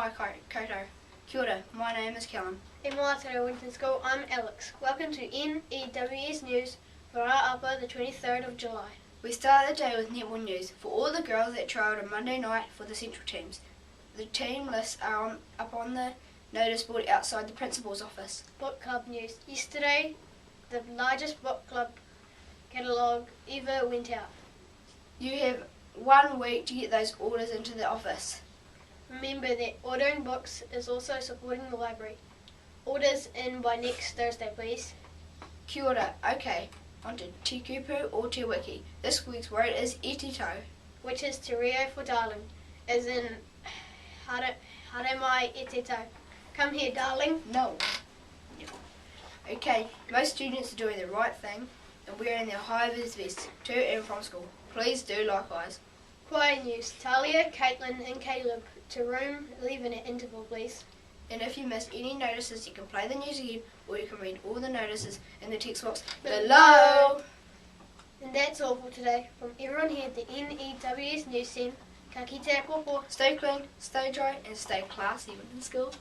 mai koutou. Kia my name is Callum. E mai te WINTON School, I'm Alex. Welcome to N.E.W.S news for our upper the 23rd of July. We start the day with netball news for all the girls that trialled on Monday night for the central teams. The team lists are up on the notice board outside the principal's office. Book club news. Yesterday, the largest book club catalogue ever went out. You have 1 week to get those orders into the office. Remember that ordering books is also supporting the library. Orders in by next Thursday, please. KiaOra O.K. On to te kupu or te wiki. This week's word is etitou, which is te reo for darling, as in haramai etitou. Come here, darling. No. Okay, most students are doing the right thing and wearing their Hi Viz vests to and from school. Please do likewise. Choir news. Talia, Caitlin and Caleb to room 11 at interval, please. And if you missed any notices, you can play the news again or you can read all the notices in the text box below. And that's all for today. From everyone here at the N.E.W.S news team, ka kite popo. Stay clean, stay dry and stay classy in school.